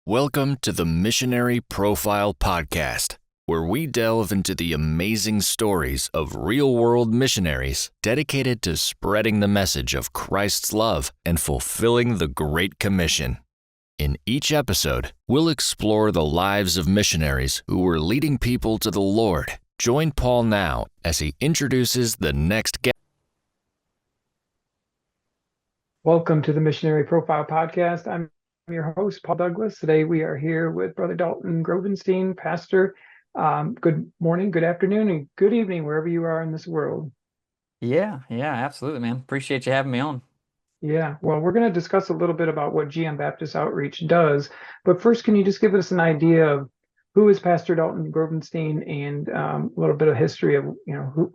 Welcome to the Missionary Profile Podcast, where we delve into the amazing stories of real-world missionaries dedicated to spreading the message of Christ's love and fulfilling the Great Commission. In each episode, we'll explore the lives of missionaries who were leading people to the Lord. Join Paul now as he introduces the next guest. Welcome to the Missionary Profile Podcast. I'm your host, Paul Douglas. Today we are here with Brother Dalton Grovenstein, pastor. Good morning, good afternoon, and good evening, wherever you are in this world. Yeah, absolutely, man. Appreciate you having me on. Yeah, well, we're going to discuss a little bit about what GM Baptist Outreach does. But first, can you just give us an idea of who is Pastor Dalton Grovenstein and a little bit of history of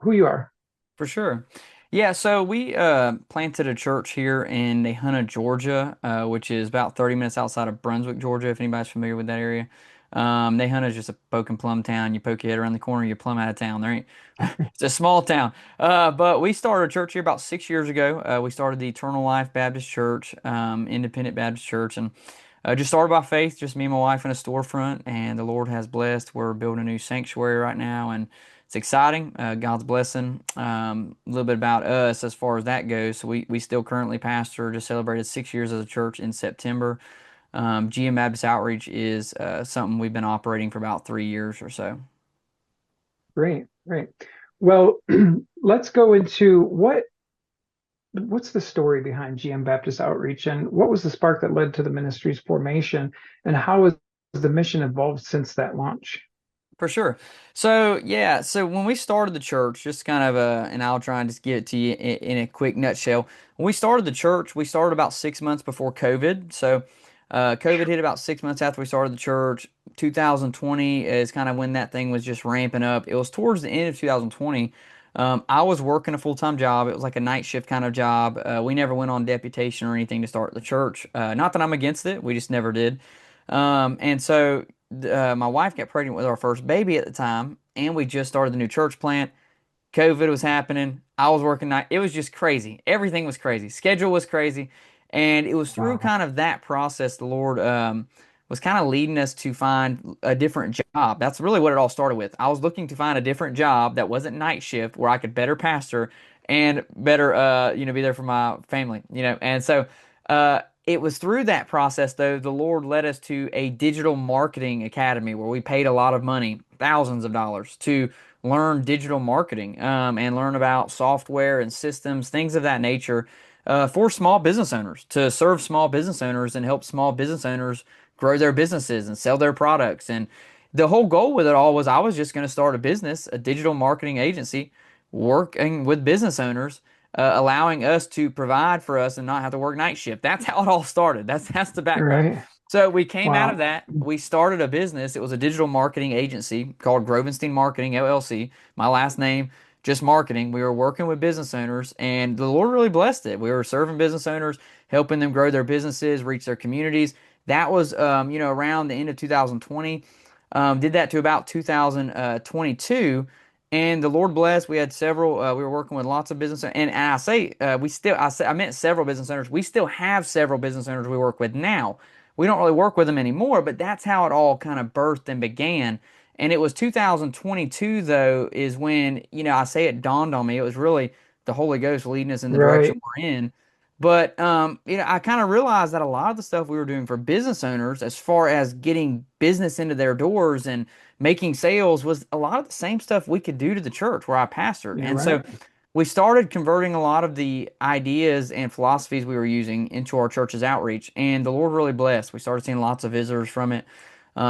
who you are? For sure. Yeah, so we planted a church here in Nahunta, Georgia, which is about 30 minutes outside of Brunswick, Georgia, if anybody's familiar with that area. Nahunta is just a poke and plum town. You poke your head around the corner, you're plumb out of town. There ain't It's a small town. But we started a church here about 6 years ago. We started the Eternal Life Baptist Church, Independent Baptist Church, and just started by faith, just me and my wife in a storefront, and the Lord has blessed. We're building a new sanctuary right now, and it's exciting. God's blessing. A little bit about us as far as that goes. So we still currently pastor, just celebrated 6 years as a church in September. GM Baptist Outreach is something we've been operating for about 3 years or so. Great. Well, let's go into what's the story behind GM Baptist Outreach, and what was the spark that led to the ministry's formation, and how has the mission evolved since that launch? For sure. So when we started the church, just kind of and I'll try and just get it to you in a quick nutshell. When we started the church, we started about 6 months before COVID. So COVID hit about 6 months after we started the church. 2020 is kind of when that thing was just ramping up. It was towards the end of 2020. I was working a full-time job. It was like a night shift kind of job. We never went on deputation or anything to start the church. Not that I'm against it. We just never did. And so my wife got pregnant with our first baby at the time, and we just started the new church plant. COVID was happening. I was working night. It was just crazy. Everything was crazy. Schedule was crazy. And it was through Wow. kind of that process the Lord was kind of leading us to find a different job. That's really what it all started with. I was looking to find a different job that wasn't night shift where I could better pastor and better be there for my family. And so it was through that process, though, the Lord led us to a digital marketing academy where we paid a lot of money, thousands of dollars, to learn digital marketing and learn about software and systems, things of that nature, for small business owners, to serve small business owners and help small business owners grow their businesses and sell their products. And the whole goal with it all was I was just going to start a business, a digital marketing agency, working with business owners, allowing us to provide for us and not have to work night shift. That's how it all started. That's the background. Right. So we came out of Wow. that. We started a business. It was a digital marketing agency called Grovenstein Marketing LLC. My last name, just marketing. We were working with business owners, and the Lord really blessed it. We were serving business owners, helping them grow their businesses, reach their communities. That was, around the end of 2020. Did that to about 2022. And the Lord blessed. We had several. We were working with lots of business, and I say I meant several business owners. We still have several business owners we work with now. We don't really work with them anymore, but that's how it all kind of birthed and began. And it was 2022 though is when I say it dawned on me. It was really the Holy Ghost leading us in the direction Right. we're in. But I kind of realized that a lot of the stuff we were doing for business owners, as far as getting business into their doors and making sales, was a lot of the same stuff we could do to the church where I pastored. You're And so right. we started converting a lot of the ideas and philosophies we were using into our church's outreach, and the Lord really blessed. We started seeing lots of visitors from it.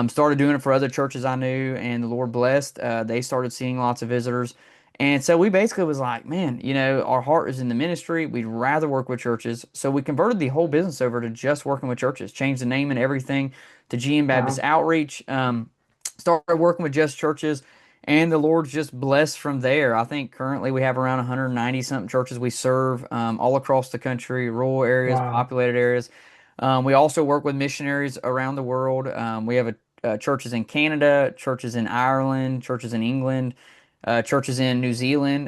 Started doing it for other churches I knew, and the Lord blessed. They started seeing lots of visitors. And so we basically was like, man, our heart is in the ministry. We'd rather work with churches. So we converted the whole business over to just working with churches, changed the name and everything to GM Baptist Wow. Outreach. Started working with just churches, and the Lord's just blessed from there. I think currently we have around 190 something churches we serve all across the country, rural areas, Wow. populated areas. We also work with missionaries around the world. We have churches in Canada, churches in Ireland, churches in England, churches in New Zealand.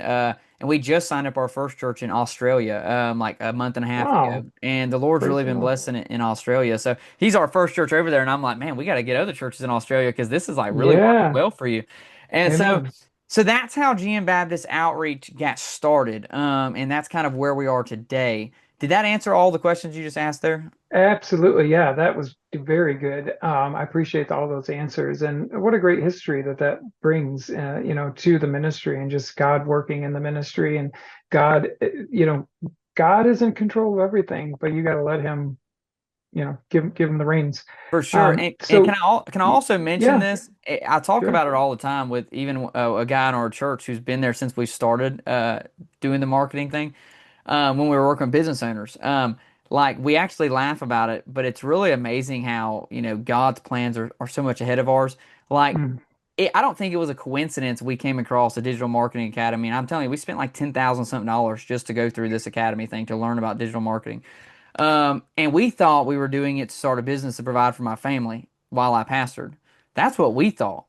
and we just signed up our first church in Australia, like a month and a half ago. Wow. And the Lord's Praise really the been Lord. blessing it in Australia. So he's our first church over there, and I'm like, man, we got to get other churches in Australia because this is like really working Yeah. well for you. And so, Amen. so that's how GM Baptist Outreach got started, and that's kind of where we are today. Did that answer all the questions you just asked there? Absolutely. Yeah, that was very good. I appreciate all those answers, and what a great history that brings, to the ministry, and just God working in the ministry, and God, God is in control of everything, but you got to let him, give him the reins. For sure. And So can I also mention yeah, this? I talk sure. about it all the time with even a guy in our church who's been there since we started doing the marketing thing when we were working with business owners. Like we actually laugh about it, but it's really amazing how, God's plans are so much ahead of ours. Like Mm. I don't think it was a coincidence we came across a digital marketing academy. And I'm telling you, we spent like 10,000 something dollars just to go through this academy thing to learn about digital marketing. And we thought we were doing it to start a business to provide for my family while I pastored. That's what we thought.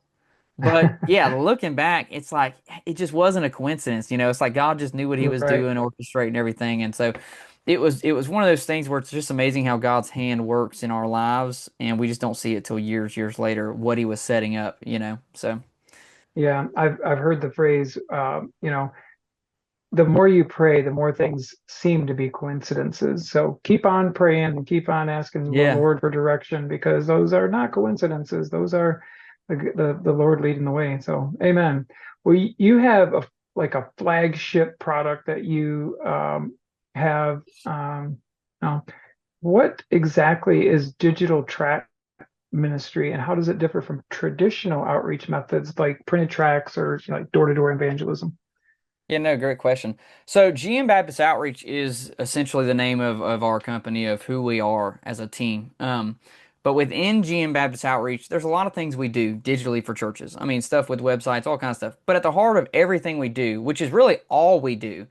But yeah, looking back, it's like it just wasn't a coincidence. It's like God just knew what He was Right. doing, orchestrating everything. And so it was one of those things where it's just amazing how God's hand works in our lives, and we just don't see it till years later what He was setting up. So Yeah, I've heard the phrase, the more you pray, the more things seem to be coincidences. So keep on praying and keep on asking the yeah. Lord for direction, because those are not coincidences. Those are the Lord leading the way. So amen. Well, you have like a flagship product that you have. Now, what exactly is digital tract ministry, and how does it differ from traditional outreach methods like printed tracts or like door-to-door evangelism? Yeah, no, great question. So, GM Baptist Outreach is essentially the name of our company, of who we are as a team. But within GM Baptist Outreach, there's a lot of things we do digitally for churches. I mean, stuff with websites, all kinds of stuff. But at the heart of everything we do, which is really all we do,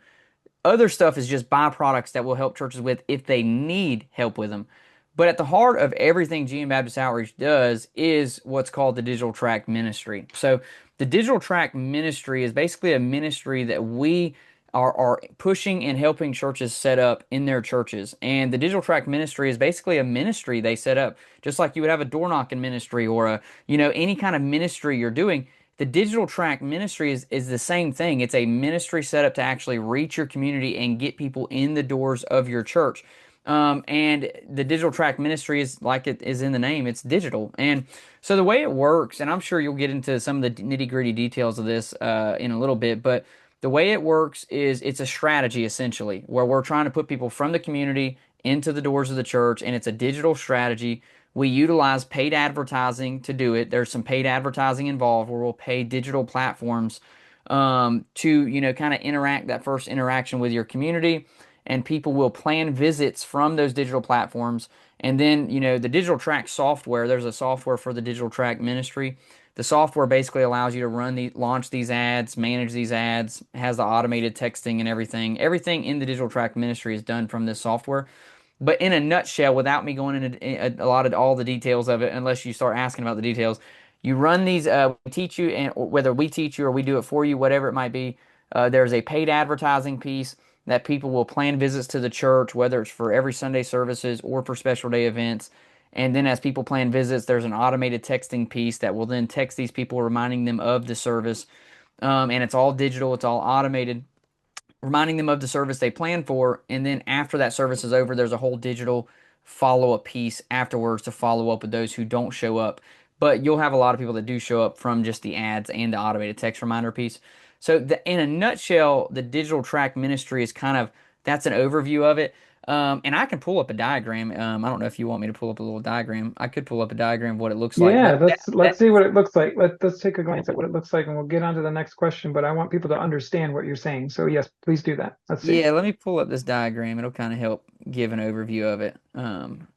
other stuff is just byproducts that will help churches with if they need help with them. But at the heart of everything GM Baptist Outreach does is what's called the Digital Tract Ministry. So the Digital Tract Ministry is basically a ministry that we are pushing and helping churches set up in their churches. And the Digital Tract Ministry is basically a ministry they set up, just like you would have a door knocking ministry or any kind of ministry you're doing. The digital tract ministry is the same thing. It's a ministry set up to actually reach your community and get people in the doors of your church. And the digital tract ministry is like it is in the name, it's digital. And so the way it works, and I'm sure you'll get into some of the nitty gritty details of this in a little bit, but the way it works is it's a strategy essentially where we're trying to put people from the community into the doors of the church, and it's a digital strategy. We utilize paid advertising to do it. There's some paid advertising involved where we'll pay digital platforms to, kind of interact that first interaction with your community. And people will plan visits from those digital platforms. And then, the digital track software, there's a software for the digital track ministry. The software basically allows you to launch these ads, manage these ads, has the automated texting and everything. Everything in the digital track ministry is done from this software. But in a nutshell, without me going into a lot of all the details of it, unless you start asking about the details, you run these. We teach you, and whether we teach you or we do it for you, whatever it might be, there's a paid advertising piece that people will plan visits to the church, whether it's for every Sunday services or for special day events. And then as people plan visits, there's an automated texting piece that will then text these people, reminding them of the service. And it's all digital, it's all automated, reminding them of the service they plan for. And then after that service is over, there's a whole digital follow up piece afterwards to follow up with those who don't show up. But you'll have a lot of people that do show up from just the ads and the automated text reminder piece. So, in a nutshell, the digital track ministry is kind of that's an overview of it. And I can pull up a diagram. I don't know if you want me to pull up a little diagram. I could pull up a diagram of what it looks like. Yeah, But let's see what it looks like. Let's take a glance at what it looks like, and we'll get on to the next question. But I want people to understand what you're saying. So yes, please do that. Let's see. yeah, let me pull up this diagram. It'll kind of help give an overview of it.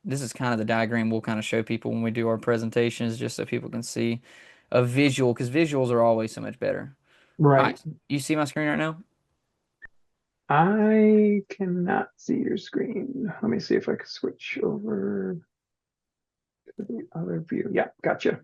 This is kind of the diagram we'll kind of show people when we do our presentations, just so people can see a visual, because visuals are always so much better. All Right. right, you see my screen right now? I cannot see your screen. Let me see if I can switch over to the other view. Yeah, gotcha.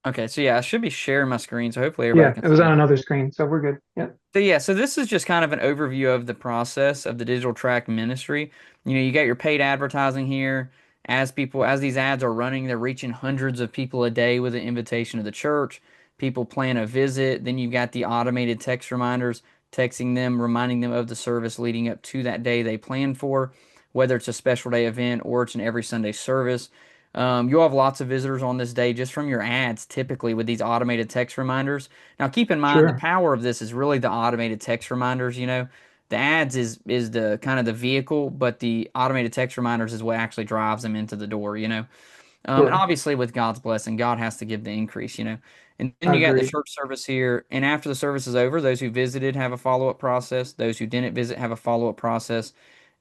Okay, so yeah, I should be sharing my screen, so hopefully everybody Yeah, can it was see on it. another screen, so we're good. Yeah, So yeah, so this is just kind of an overview of the process of the digital tract ministry. You got your paid advertising here. As these ads are running, they're reaching hundreds of people a day with an invitation to the church. People plan a visit. Then you've got the automated text reminders, texting them, reminding them of the service leading up to that day they planned for, whether it's a special day event or it's an every Sunday service. You'll have lots of visitors on this day just from your ads, typically with these automated text reminders. Now, keep in mind the sure. power of this is really the automated text reminders. The ads is the kind of the vehicle, but the automated text reminders is what actually drives them into the door. And Sure. obviously, with God's blessing, God has to give the increase. And then you got the Agreed. church service here. And after the service is over, those who visited have a follow up process. Those who didn't visit have a follow up process.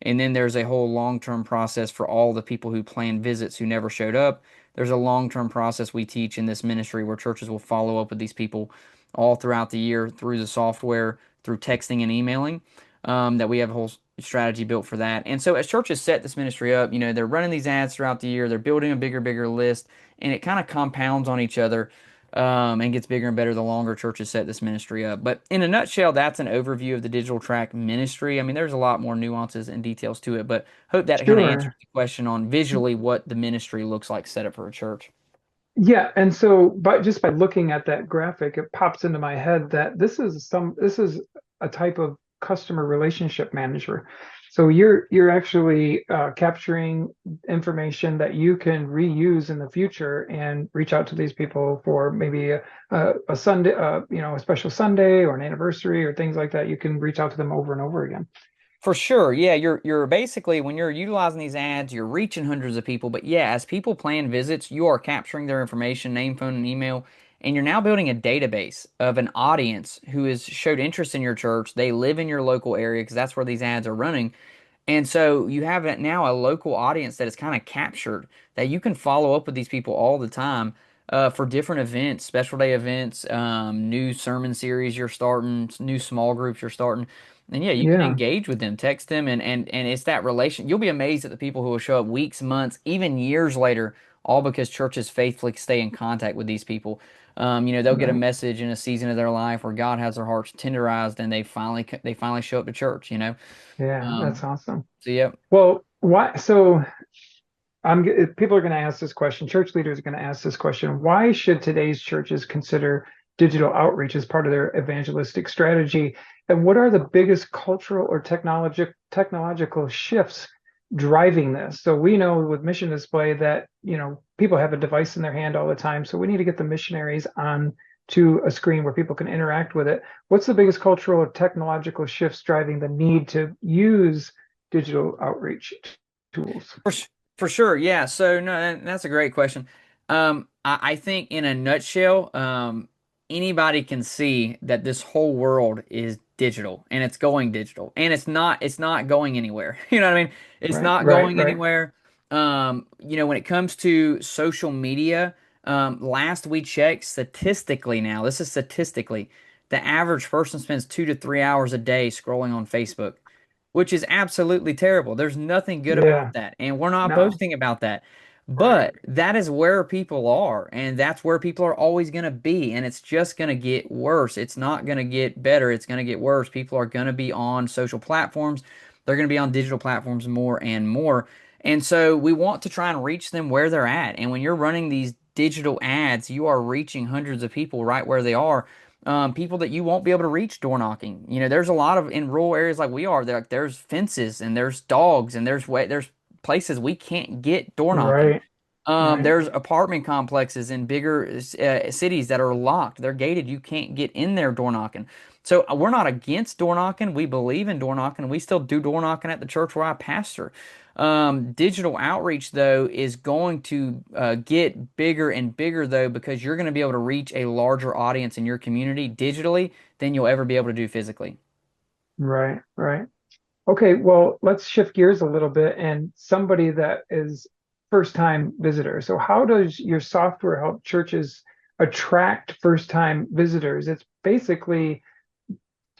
And then there's a whole long term process for all the people who planned visits who never showed up. There's a long term process we teach in this ministry where churches will follow up with these people all throughout the year through the software, through texting and emailing. That we have a whole strategy built for that. And so as churches set this ministry up, they're running these ads throughout the year, they're building a bigger list, and it kind of compounds on each other and gets bigger and better the longer churches set this ministry up. But in a nutshell, that's an overview of the digital tract ministry. I mean, there's a lot more nuances and details to it, but hope that kind of answers Sure. the question on visually what the ministry looks like set up for a church. Yeah, and so just by looking at that graphic, it pops into my head that this is a type of customer relationship manager. So you're actually capturing information that you can reuse in the future and reach out to these people for maybe a Sunday, a special Sunday or an anniversary or things like that. You can reach out to them over and over again. For sure. Yeah, you're basically when you're utilizing these ads, you're reaching hundreds of people. But yeah, as people plan visits, you are capturing their information, name, phone, and email, and you're now building a database of an audience who has showed interest in your church. They live in your local area because that's where these ads are running. And so you have now a local audience that is kind of captured that you can follow up with these people all the time for different events, special day events, new sermon series you're starting, new small groups you're starting. And yeah, you can Yeah, engage with them, text them, and it's that relation. You'll be amazed at the people who will show up weeks, months, even years later, all because churches faithfully stay in contact with these people. They'll get a right. message in a season of their life where God has their hearts tenderized, and they finally show up to church. Yeah, that's Um, awesome. so yeah, Well, why? So people are going to ask this question. Church leaders are going to ask this question. Why should today's churches consider digital outreach as part of their evangelistic strategy? And what are the biggest cultural or technological shifts driving this? So we know with Mission Display that, people have a device in their hand all the time. So we need to get the missionaries on to a screen where people can interact with it. What's the biggest cultural or technological shifts driving the need to use digital outreach tools? for for sure, yeah. So no, that's a great question. I think in a nutshell, anybody can see that this whole world is digital and it's going digital and it's not going anywhere. You know what I mean? It's Right, not right, going right. anywhere. When it comes to social media, last we checked, statistically now, this is statistically, the average person spends 2 to 3 hours a day scrolling on Facebook, which is absolutely terrible. There's nothing good about Yeah, that. And we're not no, boasting about that. right, But that is where people are, and that's where people are always going to be. And it's just going to get worse. It's not going to get better. It's going to get worse. People are going to be on social platforms. They're going to be on digital platforms more and more. And so we want to try and reach them where they're at. And when you're running these digital ads, you are reaching hundreds of people right where they are, people that you won't be able to reach door knocking. There's a lot of in rural areas like we are. There's fences and there's dogs and there's places we can't get door knocking. right, right, There's apartment complexes in bigger cities that are locked. They're gated. You can't get in there door knocking. So we're not against door knocking. We believe in door knocking. We still do door knocking at the church where I pastor. Digital outreach, though, is going to get bigger and bigger, though, because you're going to be able to reach a larger audience in your community digitally than you'll ever be able to do physically. right, right. Okay, well, let's shift gears a little bit and somebody that is first time visitor. So how does your software help churches attract first time visitors? It's basically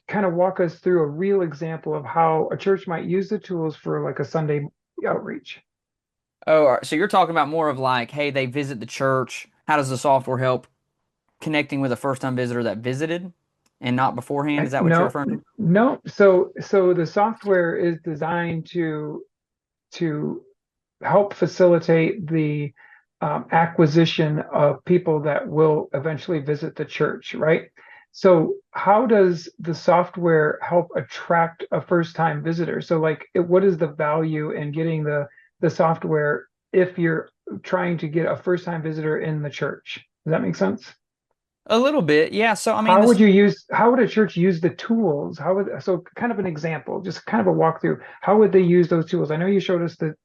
kind of walk us through a real example of how a church might use the tools for like a Sunday outreach. Oh, so you're talking about more of like, hey, they visit the church. How does the software help? connecting with a first-time visitor that visited and not beforehand. Is that what you're No, referring to? no. So the software is designed to help facilitate the acquisition of people that will eventually visit the church, right? So how does the software help attract a first-time visitor? So like, what is the value in getting the software if you're trying to get a first-time visitor in the church? Does that make sense? A little bit, yeah. So I mean, How would a church use the tools? So kind of an example, just kind of a walkthrough. How would they use those tools? I know you showed us the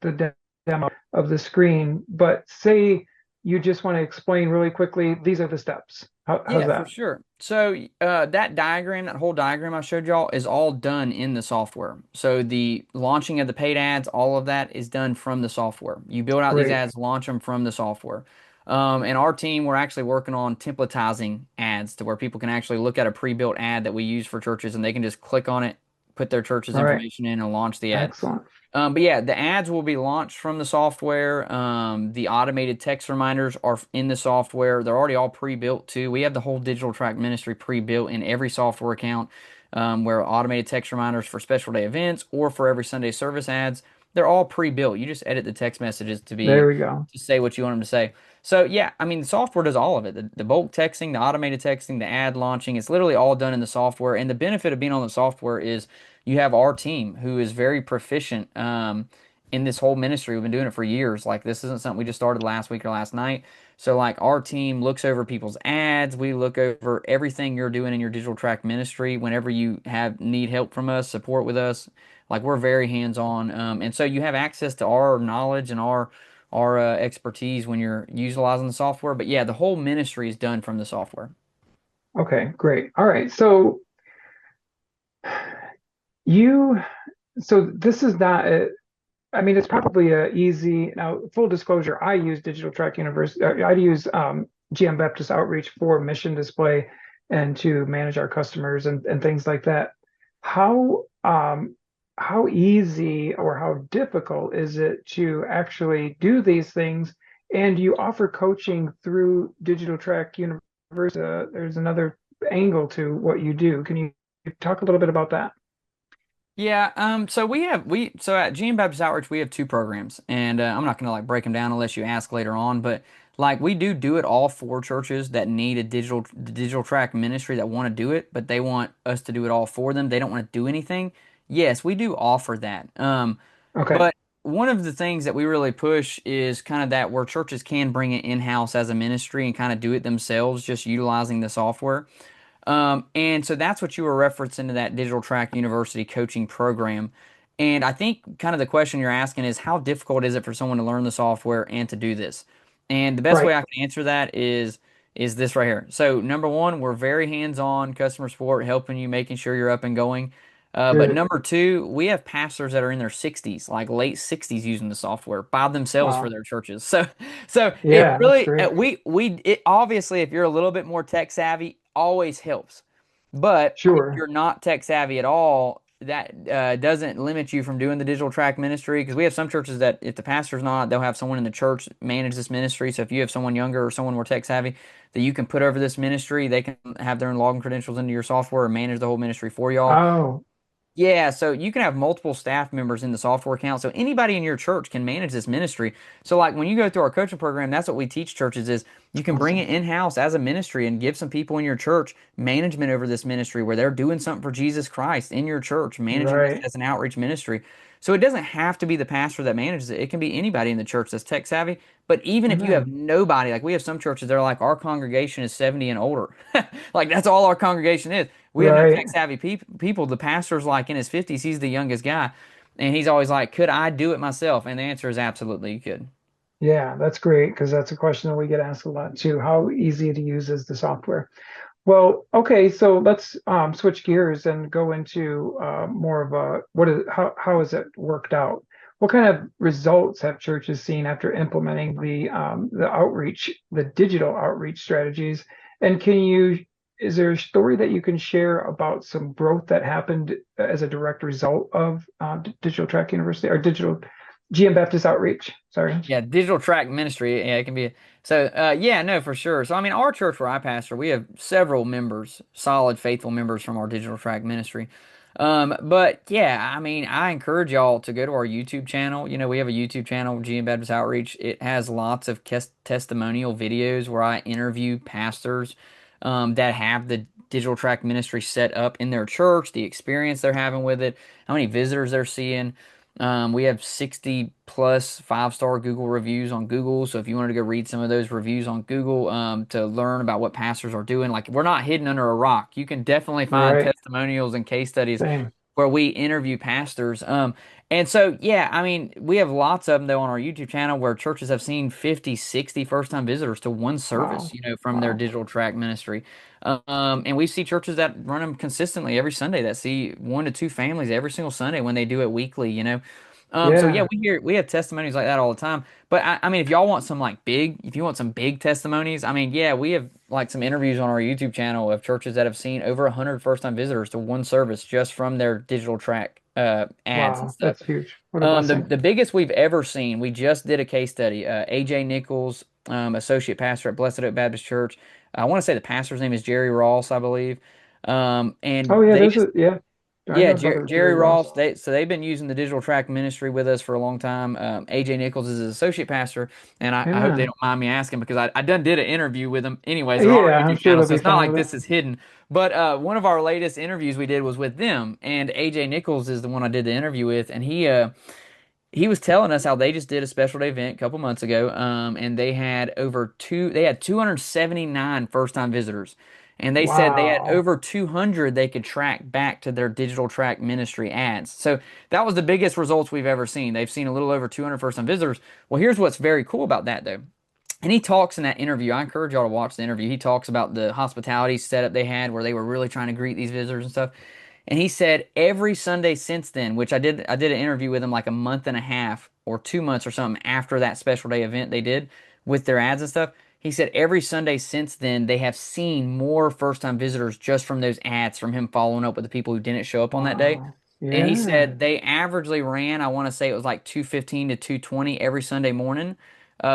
demo of the screen, but say you just want to explain really quickly, these are the steps. How's Yeah, for that? sure. So that diagram, that whole diagram I showed y'all is all done in the software. So the launching of the paid ads, all of that is done from the software. You build out these Great. ads, launch them from the software. And our team, we're actually working on templatizing ads to where people can actually look at a pre-built ad that we use for churches and they can just click on it, put their church's All right. information in and launch the ad. Excellent. But yeah, the ads will be launched from the software. The automated text reminders are in the software. They're already all pre-built too. We have the whole digital track ministry pre-built in every software account, where automated text reminders for special day events or for every Sunday service ads, they're all pre-built. You just edit the text messages There we go. to say what you want them to say. So yeah, I mean the software does all of it. The bulk texting, the automated texting, the ad launching, it's literally all done in the software. And the benefit of being on the software is you have our team who is very proficient in this whole ministry. We've been doing it for years. Like this isn't something we just started last week or last night. So like our team looks over people's ads. We look over everything you're doing in your digital track ministry. Whenever you have need help from us, support with us, like we're very hands on. And so you have access to our knowledge and our expertise when you're utilizing the software. But yeah, the whole ministry is done from the software. Okay, great. All right. You, so this is not I mean, it's probably a easy. Now, full disclosure, I use Digital Track University. I use GM Baptist Outreach for mission display and to manage our customers and things like that. How how easy or how difficult is it to actually do these things? And you offer coaching through Digital Track University. There's another angle to what you do. Can you talk a little bit about that? Yeah, so so at GM Baptist Outreach we have two programs, and I'm not gonna like break them down unless you ask later on, but like we do it all for churches that need a digital track ministry that want to do it, but they want us to do it all for them. They don't want to do anything. Yes, we do offer that. Okay. But one of the things that we really push is kind of that where churches can bring it in-house as a ministry and kind of do it themselves, just utilizing the software. And so that's what you were referencing to that Digital Track University coaching program. And I think kind of the question you're asking is how difficult is it for someone to learn the software and to do this? And the best way Right. I can answer that is this right here. So number one, we're very hands-on customer support, helping you, making sure you're up and going. But Good. number two, we have pastors that are in their 60s, like late 60s, using the software by themselves for Wow. their churches. So it Yeah, that's really great. it obviously if you're a little bit more tech savvy, always helps. But if Sure. you're not tech savvy at all, that doesn't limit you from doing the digital track ministry. Because we have some churches that if the pastor's not, they'll have someone in the church manage this ministry. So if you have someone younger or someone more tech savvy that you can put over this ministry, they can have their own login credentials into your software and manage the whole ministry for y'all. Oh, Yeah, so you can have multiple staff members in the software account. So anybody in your church can manage this ministry. So like when you go through our coaching program, that's what we teach churches is you can bring awesome. it in-house as a ministry and give some people in your church management over this ministry where they're doing something for Jesus Christ in your church, managing this Right. as an outreach ministry. So it doesn't have to be the pastor that manages it. It can be anybody in the church that's tech savvy. But even if you have Amen. nobody, like we have some churches, they're like, our congregation is 70 and older. Like that's all our congregation is. We have no Right. tech savvy people. The pastor's like in his 50s. He's the youngest guy. And he's always like, could I do it myself? And the answer is absolutely you could. Yeah, that's great because that's a question that we get asked a lot too. How easy to use is the software? Well, okay, so let's switch gears and go into more of a how has it worked out? What kind of results have churches seen after implementing the digital outreach strategies? And is there a story that you can share about some growth that happened as a direct result of Digital Track University or digital GM Baptist Outreach. Sorry. Yeah, digital tract ministry. Yeah, it can be. So, yeah, no, for sure. So, I mean, our church where I pastor, we have several members, solid, faithful members from our digital tract ministry. But yeah, I mean, I encourage y'all to go to our YouTube channel. You know, we have a YouTube channel, GM Baptist Outreach. It has lots of testimonial videos where I interview pastors that have the digital tract ministry set up in their church, the experience they're having with it, how many visitors they're seeing. We have 60 plus 5-star Google reviews on Google. So if you wanted to go read some of those reviews on Google to learn about what pastors are doing, like we're not hidden under a rock. You can definitely find Right. testimonials and case studies Same. where we interview pastors. And so, yeah, I mean, we have lots of them though on our YouTube channel where churches have seen 50, 60 first-time visitors to one service, Wow. you know, from their Wow. digital tract ministry. And we see churches that run them consistently every Sunday that see 1 to 2 families every single Sunday when they do it weekly, you know. So yeah, Yeah. we have testimonies like that all the time. But I mean, if y'all want some like big, if you want some big testimonies, I mean, yeah, we have like some interviews on our YouTube channel of churches that have seen over 100 first-time visitors to one service just from their digital track ads and Wow. stuff. That's huge. What a The blessing. biggest we've ever seen, we just did a case study. AJ Nichols, associate pastor at Blessed Oak Baptist Church. I want to say the pastor's name is Jerry Ross, I believe. Oh And yeah, they there's just a yeah. I yeah, know Brother Jerry Jerry Ross. Ross. They've been using the digital track ministry with us for a long time. AJ Nichols is his associate pastor, and I hope they Amen. don't mind me asking because I done did an interview with him anyways on our Yeah, I'm YouTube sure channel, they'll so be it's not fine like with it. this is hidden. But one of our latest interviews we did was with them, and AJ Nichols is the one I did the interview with, and he was telling us how they just did a special day event a couple months ago, and they had 279 first time visitors, and they said they had Wow. over 200 they could track back to their digital track ministry ads. So that was the biggest results we've ever seen. They've seen a little over 200 first time visitors. Well, here's what's very cool about that though. And he talks in that interview. I encourage y'all to watch the interview. He talks about the hospitality setup they had where they were really trying to greet these visitors and stuff. And he said every Sunday since then, which I did an interview with him like a month and a half or 2 months or something after that special day event they did with their ads and stuff. He said every Sunday since then they have seen more first time visitors just from those ads from him following up with the people who didn't show up on that day. Wow. And he Yeah. said they averagely ran, I want to say it was like 215 to 220 every Sunday morning.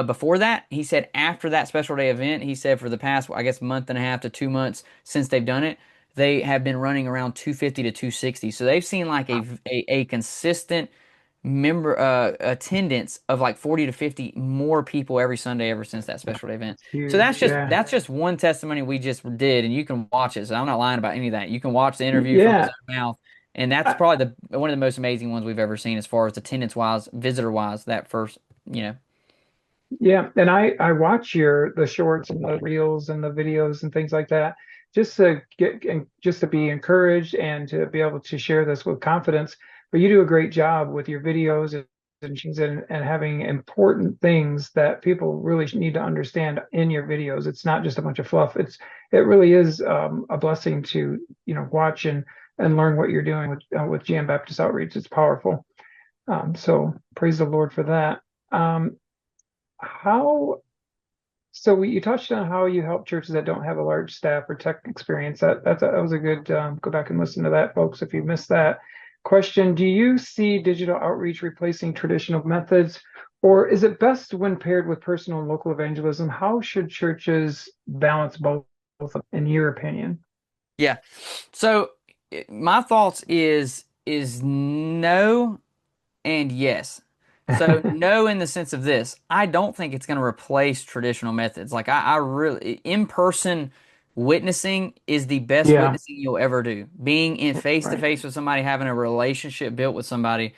Before that, he said after that special day event, he said for the past, I guess, month and a half to 2 months since they've done it, they have been running around 250 to 260. So they've seen like a consistent member attendance of like 40 to 50 more people every Sunday ever since that special day event. That's So huge. Yeah. that's just one testimony we just did, and you can watch it. So I'm not lying about any of that. You can watch the interview from his Yeah. own mouth, and that's I, probably the one of the most amazing ones we've ever seen as far as attendance wise, visitor wise. That first, you know. yeah. And I watch the shorts and the reels and the videos and things like that just to get and just to be encouraged and to be able to share this with confidence. But you do a great job with your videos and having important things that people really need to understand in your videos. It's not just a bunch of fluff. It really is a blessing to watch and learn what you're doing with GM Baptist Outreach. It's powerful. So praise the Lord for that. How so you touched on how you help churches that don't have a large staff or tech experience. That was a good go back and listen to that, folks, if you missed that. Question: do you see digital outreach replacing traditional methods, or is it best when paired with personal and local evangelism? How should churches balance both in your opinion? Yeah. So my thoughts is no and yes. So no in the sense of this, I don't think it's going to replace traditional methods. Like I really in-person witnessing is the best Yeah, witnessing you'll ever do. Being in face to right. face with somebody, having a relationship built with somebody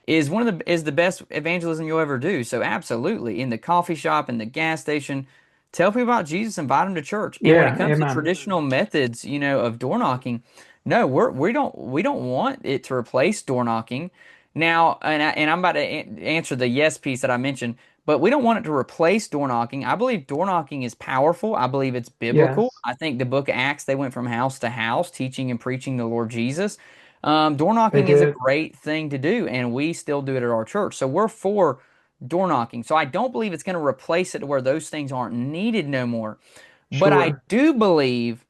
is the best evangelism you'll ever do. So absolutely, in the coffee shop, in the gas station, tell people about Jesus, invite them to church. And when it Yeah, comes to amen. traditional methods, you know, of door knocking, no, we don't want it to replace door knocking. Now, and I'm about to answer the yes piece that I mentioned, but we don't want it to replace door knocking. I believe door knocking is powerful. I believe it's biblical. Yes, I think the book of Acts, they went from house to house teaching and preaching the Lord Jesus. Door they knocking is a did. great thing to do, and we still do it at our church. So we're for door knocking. So I don't believe it's going to replace it to where those things aren't needed no more. But I Sure. do believe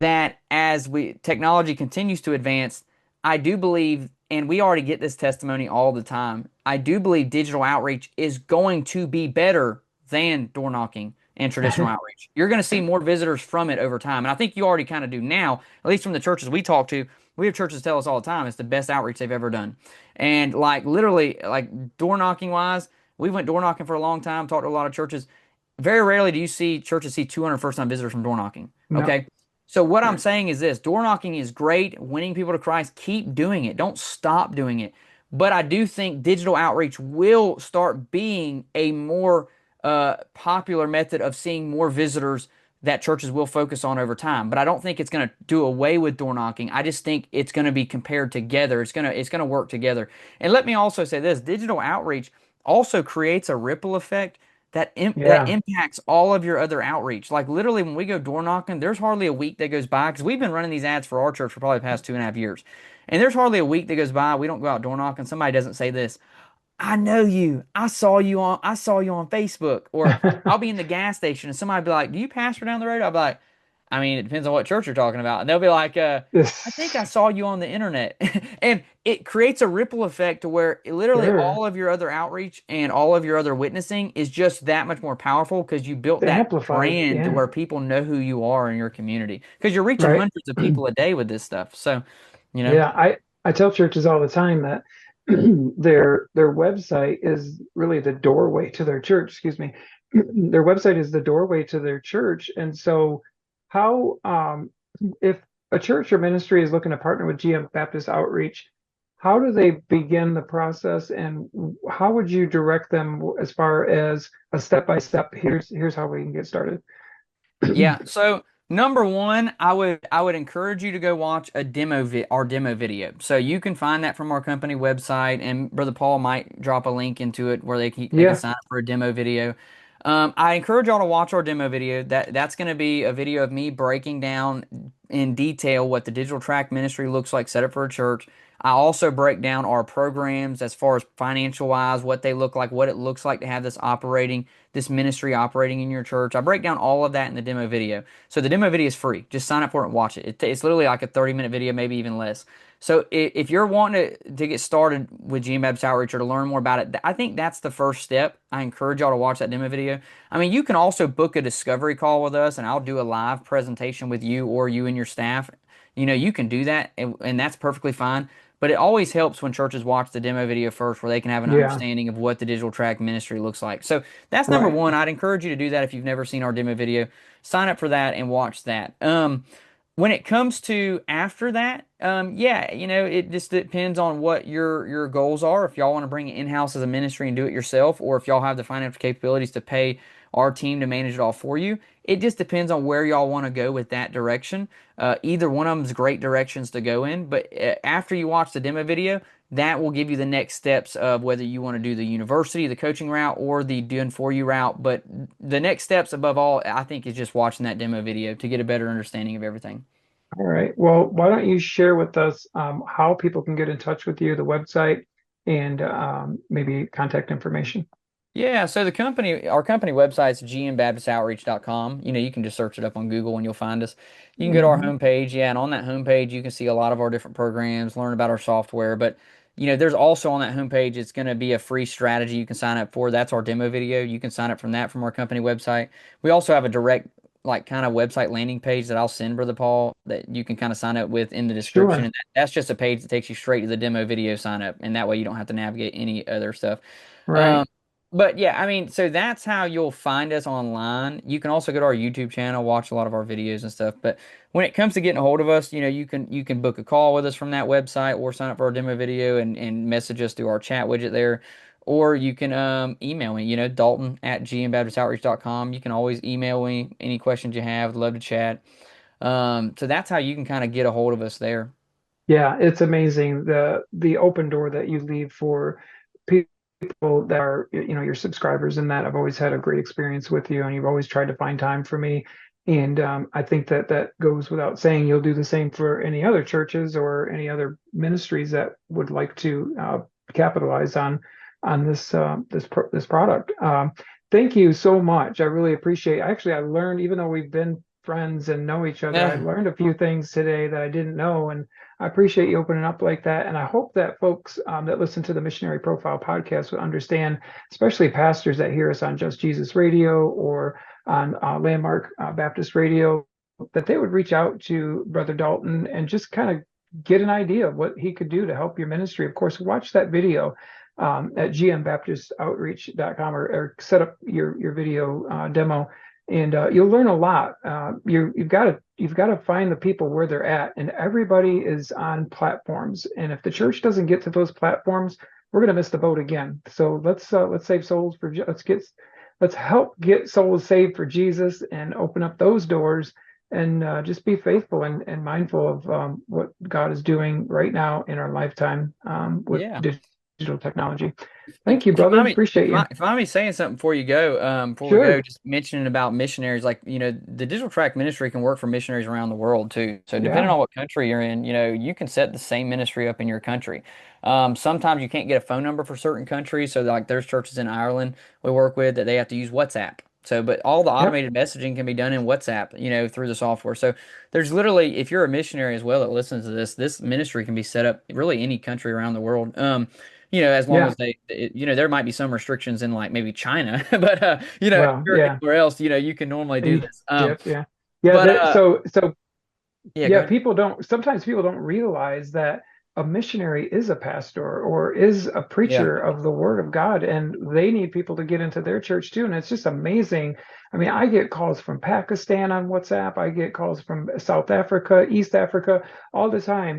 that as we technology continues to advance, I do believe, and we already get this testimony all the time. I do believe digital outreach is going to be better than door knocking and traditional outreach. You're going to see more visitors from it over time. And I think you already kind of do now, at least from the churches we talk to. We have churches tell us all the time it's the best outreach they've ever done. And like literally, like door knocking wise, we went door knocking for a long time, talked to a lot of churches. Very rarely do you see churches see 200 first time visitors from door knocking. No. Okay. So what I'm Right. saying is this: door knocking is great, winning people to Christ. Keep doing it. Don't stop doing it. But I do think digital outreach will start being a more popular method of seeing more visitors that churches will focus on over time. But I don't think it's going to do away with door knocking. I just think it's going to be compared together. It's going to work together. And let me also say this: digital outreach also creates a ripple effect that Yeah. impacts all of your other outreach. Like literally, when we go door knocking, there's hardly a week that goes by because we've been running these ads for our church for probably the past 2.5 years, and there's hardly a week that goes by we don't go out door knocking. Somebody doesn't say this. I know you. I saw you on Facebook. Or I'll be in the gas station and somebody be like, "Do you pastor down the road?" I'll be like, "I mean, it depends on what church you're talking about." And they'll be like, "I think I Yes. saw you on the internet." And it creates a ripple effect to where literally Sure. all of your other outreach and all of your other witnessing is just that much more powerful because you built It's that amplified. brand to Yeah. where people know who you are in your community because you're reaching Right. hundreds of people a day with this stuff. So, you know. Yeah. I tell churches all the time that their website is really the doorway to their church. Excuse me. Their website is the doorway to their church. And so how if a church or ministry is looking to partner with GM Baptist Outreach, how do they begin the process, and how would you direct them as far as a step by step? Here's how we can get started. Yeah. So number one, I would encourage you to go watch our demo video. So you can find that from our company website, and Brother Paul might drop a link into it where they can Yeah. sign up for a demo video. I encourage y'all to watch our demo video. That's going to be a video of me breaking down in detail what the digital tract ministry looks like set up for a church. I also break down our programs as far as financial wise, what they look like, what it looks like to have this ministry operating in your church. I break down all of that in the demo video. So the demo video is free. Just sign up for it and watch it. It's literally like a 30-minute video, maybe even less. So if you're wanting to get started with GM Baptist Outreach or to learn more about it, I think that's the first step. I encourage y'all to watch that demo video. I mean, you can also book a discovery call with us, and I'll do a live presentation with you or you and your staff. You can do that, and that's perfectly fine. But it always helps when churches watch the demo video first, where they can have an Yeah. understanding of what the digital tract ministry looks like. So that's number Right. one. I'd encourage you to do that if you've never seen our demo video. Sign up for that and watch that. When it comes to after that, yeah, it just depends on what your goals are. If y'all want to bring it in-house as a ministry and do it yourself, or if y'all have the financial capabilities to pay our team to manage it all for you. It just depends on where y'all want to go with that direction. Either one of them is great directions to go in, but after you watch the demo video, that will give you the next steps of whether you want to do the university, the coaching route, or the doing for you route. But the next steps, above all, I think, is just watching that demo video to get a better understanding of everything. All right. Well, why don't you share with us how people can get in touch with you, the website, and maybe contact information? Yeah, so our company website's gmbaptistoutreach.com. You can just search it up on Google and you'll find us. You can go to our Mhm. homepage, yeah, and on that homepage you can see a lot of our different programs, learn about our software. But there's also on that homepage it's going to be a free strategy you can sign up for. That's our demo video. You can sign up from that from our company website. We also have a direct like kind of website landing page that I'll send Brother Paul that you can kind of sign up with in the description. Sure. And that's just a page that takes you straight to the demo video sign up, and that way you don't have to navigate any other stuff. Right. Um, but yeah, I mean, so that's how you'll find us online. You can also go to our YouTube channel, watch a lot of our videos and stuff. But when it comes to getting a hold of us, you can book a call with us from that website or sign up for our demo video and message us through our chat widget there. Or you can email me, Dalton at gmbaptistoutreach.com. You can always email me any questions you have. I'd love to chat. So that's how you can kind of get a hold of us there. Yeah, it's amazing the open door that you leave for people that are, your subscribers, and that I've always had a great experience with you, and you've always tried to find time for me. And I think that goes without saying. You'll do the same for any other churches or any other ministries that would like to capitalize on this product. Thank you so much. I really appreciate. Actually, I learned, even though we've been friends and know each other. I Yeah. learned a few things today that I didn't know, and I appreciate you opening up like that. And I hope that folks that listen to the Missionary Profile podcast would understand, especially pastors that hear us on Just Jesus Radio or on Landmark Baptist Radio, that they would reach out to Brother Dalton and just kind of get an idea of what he could do to help your ministry. Of course, watch that video at gmbaptistoutreach.com or set up your video demo, and you'll learn a lot. You've got to find the people where they're at, and everybody is on platforms. And if the church doesn't get to those platforms, we're going to miss the boat again. So let's save souls for let's help get souls saved for Jesus and open up those doors. And just be faithful and mindful of what God is doing right now in our lifetime with digital technology. Thank you, brother. Appreciate you. If I may saying something before you go, we go, just mentioning about missionaries, like, the digital tract ministry can work for missionaries around the world too. So depending on what country you're in, you can set the same ministry up in your country. Sometimes you can't get a phone number for certain countries. So like there's churches in Ireland we work with that they have to use WhatsApp. So, but all the automated messaging can be done in WhatsApp, through the software. So there's literally, if you're a missionary as well that listens to this ministry can be set up really any country around the world. As long as there might be some restrictions in like maybe China, but anywhere else, you can normally do this. Sometimes people don't realize that a missionary is a pastor or is a preacher of the word of God, and they need people to get into their church too. And it's just amazing. I mean, I get calls from Pakistan on WhatsApp. I get calls from South Africa, East Africa all the time.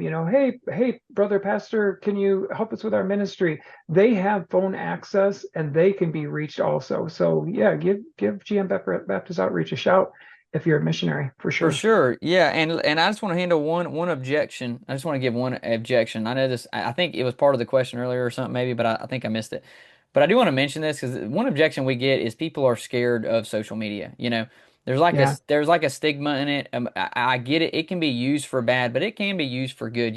Hey, brother pastor, can you help us with our ministry? They have phone access and they can be reached also. So give GM Baptist Outreach a shout if you're a missionary, for sure. For sure. Yeah. And I just want to handle one objection. I just want to give one objection. I know this, I think it was part of the question earlier or something maybe, but I think I missed it. But I do want to mention this because one objection we get is people are scared of social media. There's like a stigma in it. I get it. It can be used for bad, but it can be used for good,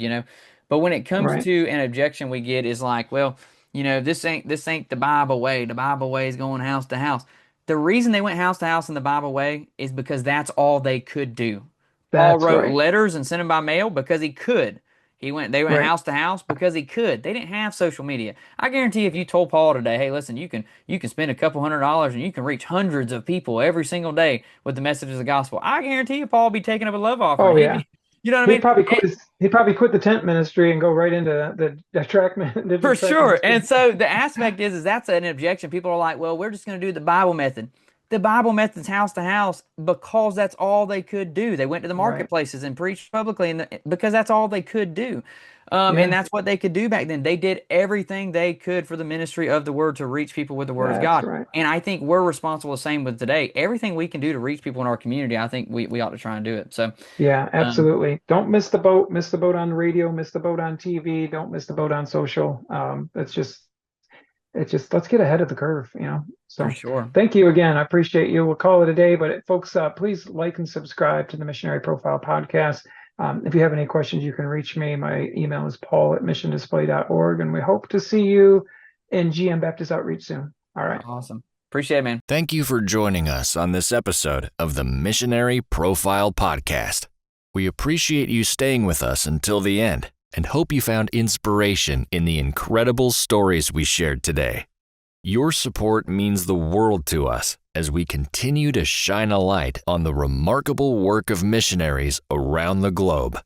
But when it comes to an objection we get is like, well, this ain't the Bible way. The Bible way is going house to house. The reason they went house to house in the Bible way is because that's all they could do. Paul wrote letters and sent them by mail because he could. They went house to house because he could. They didn't have social media. I guarantee if you told Paul today, hey, listen, you can spend a couple $100 and you can reach hundreds of people every single day with the message of the gospel. I guarantee you Paul will be taking up a love offering. Oh yeah. You know what I mean? He probably quit the tent ministry and go right into the tract ministry. For sure. And so the aspect is that's an objection. People are like, well, we're just going to do the Bible method. The Bible method's house to house because that's all they could do. They went to the marketplaces and preached publicly because that's all they could do. And that's what they could do back then. They did everything they could for the ministry of the word to reach people with the word of God. Right. And I think we're responsible the same with today. Everything we can do to reach people in our community, I think we ought to try and do it. So yeah, absolutely. Don't miss the boat. Miss the boat on radio. Miss the boat on TV. Don't miss the boat on social. It's just let's get ahead of the curve, So for sure. Thank you again. I appreciate you. We'll call it a day, but folks, please like and subscribe to the Missionary Profile Podcast. If you have any questions, you can reach me. My email is paul@missiondisplay.org, and we hope to see you in GM Baptist Outreach soon. All right. Awesome. Appreciate it, man. Thank you for joining us on this episode of the Missionary Profile Podcast. We appreciate you staying with us until the end and hope you found inspiration in the incredible stories we shared today. Your support means the world to us as we continue to shine a light on the remarkable work of missionaries around the globe.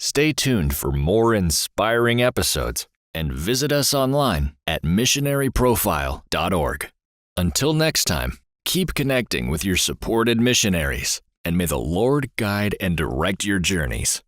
Stay tuned for more inspiring episodes and visit us online at missionaryprofile.org. Until next time, keep connecting with your supported missionaries, and may the Lord guide and direct your journeys.